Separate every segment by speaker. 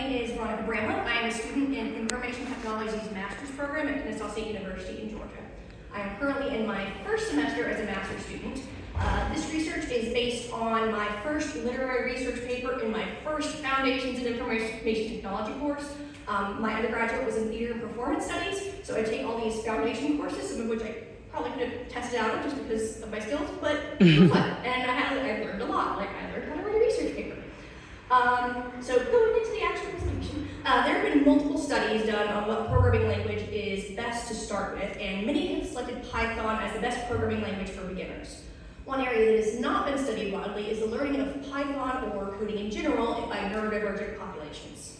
Speaker 1: name is Veronica Bramlett. I am a student in Information Technologies Master's Program at Kennesaw State University in Georgia. I am currently in my first semester as a master's student. This research is based on my first literary research paper in my first Foundations in Information Technology course. My undergraduate was in Theater and Performance Studies, so I take all these foundation courses, some of which I probably could have tested out just because of my skills, but it was fun, and I learned a lot. Like, I learned how to write a research paper. So going into the actual presentation, there have been multiple studies done on what programming language is best to start with, and many have selected Python as the best programming language for beginners. One area that has not been studied widely is the learning of Python or coding in general by neurodivergent populations.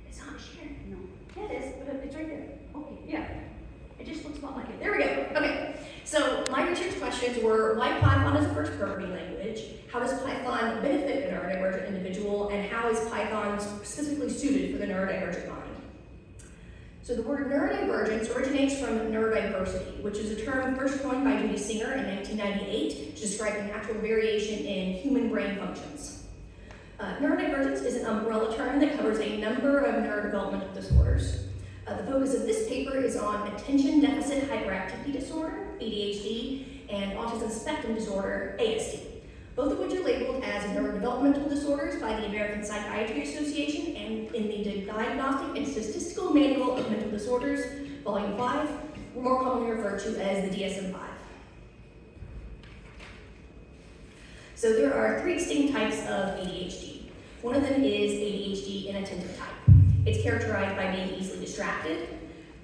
Speaker 1: It's not shared. No. Yeah, it is, but it's right there. Okay. Yeah. It just looks a lot like it. There we go. Okay. So my research questions were why Python is the first programming language, how does Python benefit a neurodivergent individual, and how is Python specifically suited for the neurodivergent mind? So the word neurodivergence originates from neurodiversity, which is a term first coined by Judy Singer in 1998 to describe the natural variation in human brain functions. Neurodivergence is an umbrella term that covers a number of neurodevelopmental disorders. The focus of this paper is on attention deficit hyperactivity disorder, ADHD, and autism spectrum disorder, ASD, both of which are labeled as neurodevelopmental disorders by the American Psychiatry Association and in the Diagnostic and Statistical Manual of Mental Disorders, Volume 5, more commonly referred to as the DSM-5. So there are three distinct types of ADHD. One of them is ADHD inattentive type. It's characterized by being easily distracted,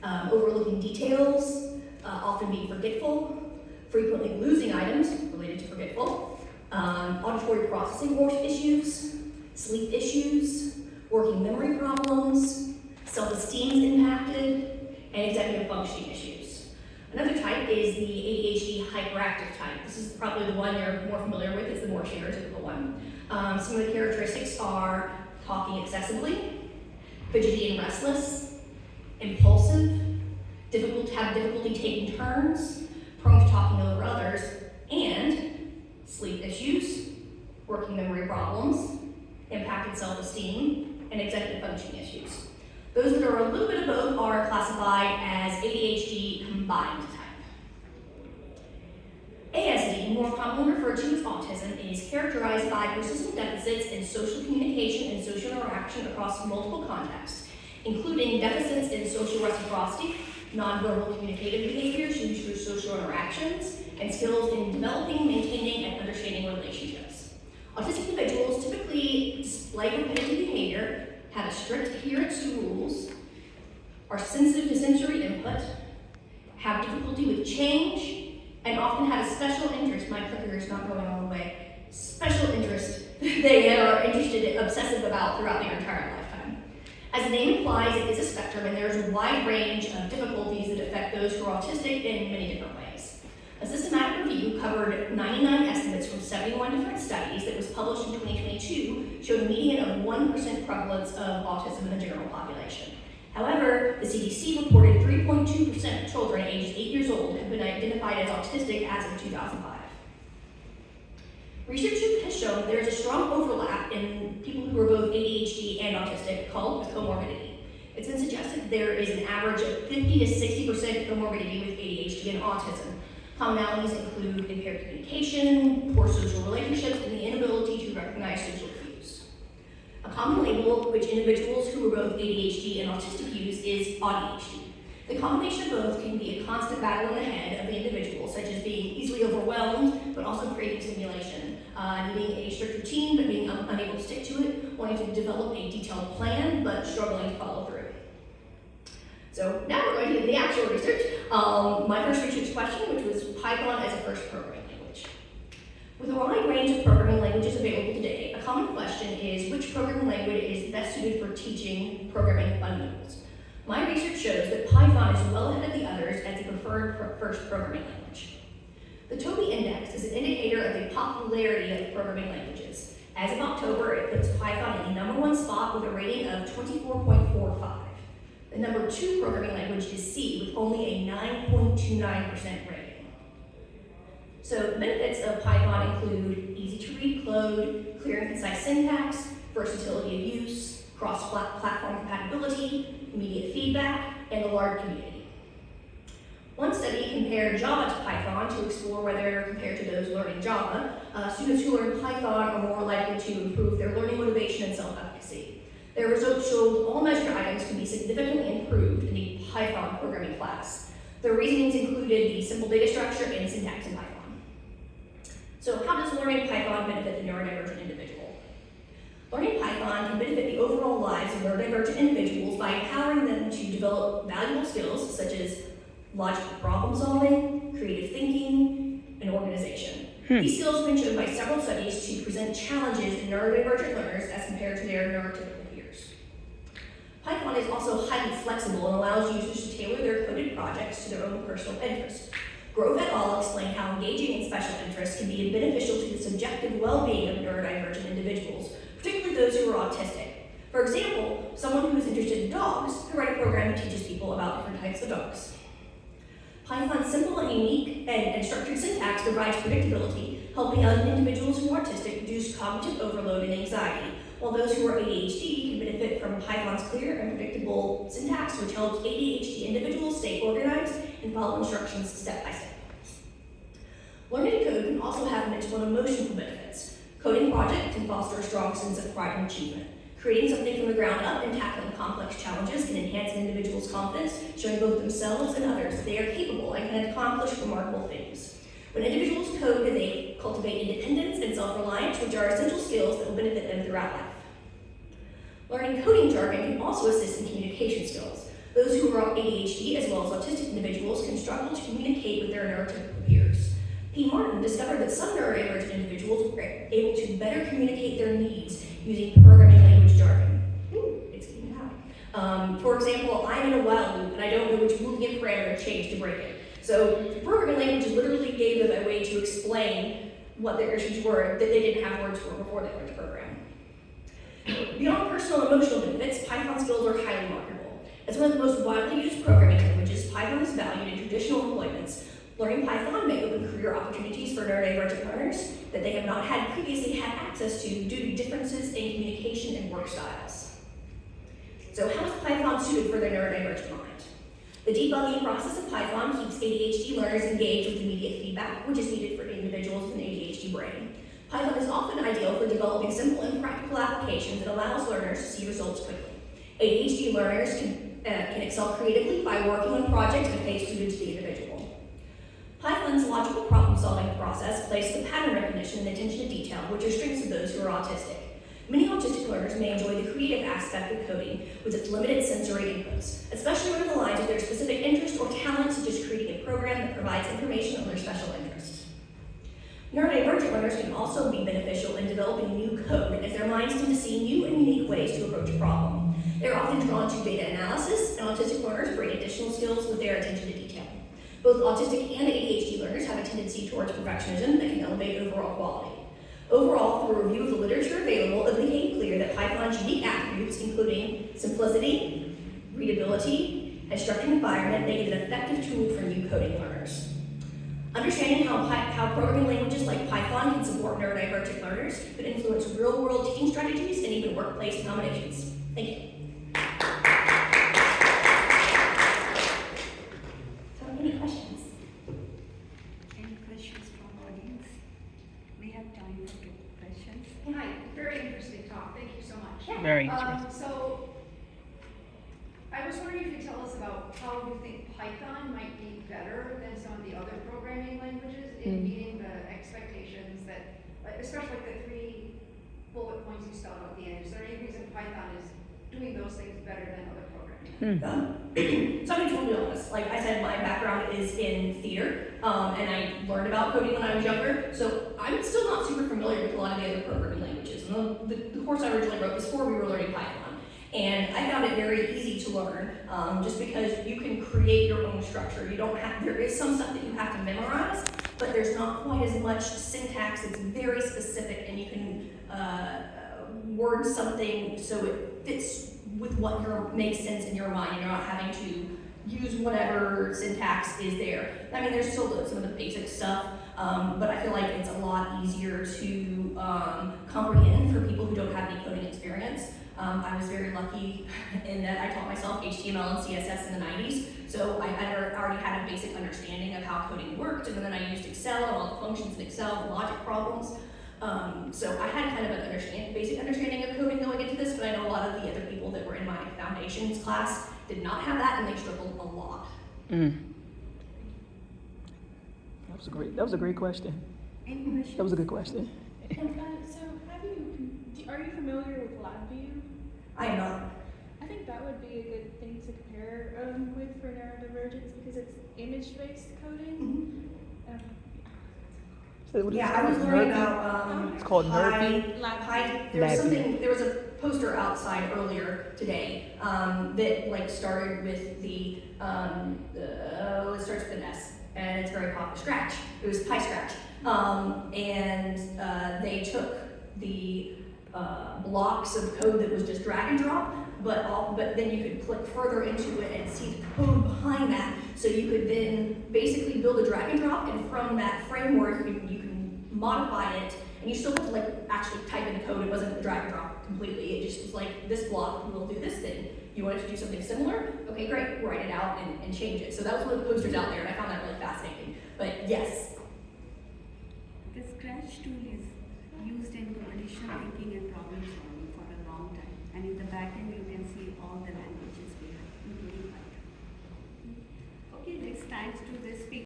Speaker 1: overlooking details, often being forgetful, frequently losing items related to forgetful, auditory processing issues, sleep issues, working memory problems, self-esteem impacted, and executive functioning issues. Another type is the ADHD hyperactive type. This is probably the one you're more familiar with. It's the more stereotypical one. Some of the characteristics are talking excessively, fidgety and restless, impulsive, have difficulty taking turns, prone to talking over others, and sleep issues, working memory problems, impacted self-esteem, and executive functioning issues. Those that are a little bit of both are classified as ADHD combined type. ASD, more commonly referred to as autism, is characterized by persistent deficits in social communication and social interaction across multiple contexts, including deficits in social reciprocity, nonverbal communicative behaviors used through social interactions, and skills in developing, maintaining, and understanding relationships. Autistic individuals typically display repetitive behavior, have a strict adherence to rules, are sensitive to sensory input, have difficulty with change, and often have a special interest. My clicker is not going all the way. Special interest they are interested, obsessive about throughout their entire lifetime. As the name implies, it is a spectrum, and there's a wide range of difficulties that affect those who are autistic in many different ways. A systematic review covered 99 estimates from 71 different studies that was published in 2022 showed a median of 1% prevalence of autism in the general population. However, the CDC reported 3.2% of children aged 8 years old have been identified as autistic as of 2005. Research has shown there is a strong overlap in people who are both ADHD and autistic called comorbidity. It's been suggested there is an average of 50 to 60% comorbidity with ADHD and autism. Commonalities include impaired communication, poor social relationships, and the inability to recognize social cues. A common label which individuals who are both ADHD and autistic use is ADHD. The combination of both can be a constant battle in the head of the individual, such as being easily overwhelmed, but also craving stimulation, needing a strict routine, but being unable to stick to it, wanting to develop a detailed plan, but struggling to follow through. So now we're going to get into the actual research. My first research question, which was Python as a first programming language. With a wide range of programming languages available today, a common question is which programming language is best suited for teaching programming fundamentals. My research shows that Python is well ahead of the others as the preferred first programming language. The Toby Index is an indicator of the popularity of programming languages. As of October, it puts Python in the #1 spot with a rating of 24.45. The #2 programming language is C with only a 9.29% rating. So the benefits of Python include easy to read code, clear and concise syntax, versatility of use, cross-platform compatibility, immediate feedback, and the large community. One study compared Java to Python to explore whether, compared to those learning Java, students who learn Python are more likely to improve their learning motivation and self-efficacy. Their results showed all measured items could be significantly improved in a Python programming class. Their reasonings included the simple data structure and syntax in Python. So how does learning Python benefit the neurodivergent individual? Learning Python can benefit the overall lives of neurodivergent individuals by empowering them to develop valuable skills such as logical problem solving, creative thinking, and organization. These skills have been shown by several studies to present challenges in neurodivergent learners as compared to their neurotypical peers. Python is also highly flexible and allows users to tailor their coded projects to their own personal interests. Grove et al. Explain how engaging in special interests can be beneficial to the subjective well-being of neurodivergent individuals, particularly those who are autistic. For example, someone who is interested in dogs could write a program that teaches people about different types of dogs. Python's simple and unique and structured syntax provides predictability, helping individuals who are autistic reduce cognitive overload and anxiety, while those who are ADHD can benefit from Python's clear and predictable syntax, which helps ADHD individuals stay organized and follow instructions step by step. Learning to code can also have mental and emotional benefits. Coding projects can foster a strong sense of pride and achievement. Creating something from the ground up and tackling complex challenges can enhance an individual's confidence, showing both themselves and others that they are capable and can accomplish remarkable things. When individuals code, they cultivate independence and self-reliance, which are essential skills that will benefit them throughout life. Learning coding jargon can also assist in communication skills. Those who are ADHD as well as autistic individuals can struggle to communicate with their neurotypical peers. P. Martin discovered that some neurodivergent individuals were able to better communicate their needs using programming language jargon. It's getting loud. For example, I'm in a while loop and I don't know which boolean parameter to change to break it. So the programming language literally gave them a way to explain what their issues were that they didn't have words for before they learned to program. Beyond personal and emotional benefits, Python skills are highly marketable. As one of the most widely used programming languages, Python is valued in traditional employments. Learning Python may open career opportunities for neurodivergent learners that they have not had previously had access to due to differences in communication and work styles. So how is Python suited for their neurodivergent mind? The debugging process of Python keeps ADHD learners engaged with immediate feedback, which is needed for individuals with an ADHD brain. Python is often ideal for developing simple and practical applications that allows learners to see results quickly. ADHD learners can excel creatively by working on projects at a pace suited to the individual. Python's logical problem-solving process places the pattern recognition and attention to detail, which are strengths of those who are autistic. Many autistic learners may enjoy the creative aspect of coding with its limited sensory inputs, especially when it aligns with their specific interest or talent, such as creating a program that provides information on their special interests. Neurodivergent learners can also be beneficial in developing new code, as their minds tend to see new and unique ways to approach a problem. They're often drawn to data analysis, and autistic learners bring additional skills with their attention to detail. Both autistic and ADHD learners have a tendency towards perfectionism that can elevate overall quality. Overall, through a review of the literature available, it became clear that Python's unique attributes, including simplicity, readability, and structured environment, make it an effective tool for new coding learners. Understanding how programming languages like Python can support neurodivergent learners could influence real-world teaching strategies and even workplace accommodations. Thank you. Any questions?
Speaker 2: Any questions from audience? We have time for 2 questions.
Speaker 3: Hi, very interesting talk. Thank you so much.
Speaker 1: Yeah.
Speaker 4: Very interesting.
Speaker 3: So, I was wondering if you could tell us about how you think Python might be better than some of the other programming languages in meeting the expectations that, especially like the 3 bullet points you spelled out at the end. Is there any reason Python is doing those things better than other programming?
Speaker 1: So I'm going to be totally honest. Like I said, my background is in theater, and I learned about coding when I was younger, so I'm still not super familiar with a lot of the other programming languages. And the course I originally wrote before we were learning Python, and I found it very easy to learn, just because you can create your own structure. You don't have, there is some stuff that you have to memorize, but there's not quite as much syntax. It's very specific, and you can word something so it fits with what makes sense in your mind, and you're not having to use whatever syntax is there. I mean, there's still some of the basic stuff, but I feel like it's a lot easier to comprehend for people who don't have any coding experience. I was very lucky in that I taught myself HTML and CSS in the 90s, so I already had a basic understanding of how coding worked, and then I used Excel and all the functions in Excel and logic problems. So I had kind of an basic understanding of coding going into this, but I know a lot of the other people that were in my foundations class did not have that, and they struggled a lot.
Speaker 4: That was a great question.
Speaker 2: Any questions?
Speaker 4: That was a good question.
Speaker 5: And so, are you familiar with LabVIEW?
Speaker 1: I am not.
Speaker 5: I think that would be a good thing to compare with for neurodivergence because it's image-based coding.
Speaker 4: So what is
Speaker 1: Yeah,
Speaker 4: it
Speaker 1: I was
Speaker 4: called?
Speaker 1: learning
Speaker 4: Nerdy?
Speaker 1: about
Speaker 4: It's called Nerdy.
Speaker 1: there was
Speaker 4: LabVIEW.
Speaker 1: there was a poster outside earlier today that like started with the it starts with an S and it's very popular. Scratch. It was PyScratch, and they took the blocks of code that was just drag and drop, but then you could click further into it and see the code behind that. So you could then basically build a drag and drop, and from that framework you can modify it, and you still have to like actually type in the code. It wasn't a drag and drop completely. It just was like this block will do this thing. You wanted to do something similar? Okay, great. Write it out and change it. So that was one of the posters out there, and I found that really fascinating. But yes,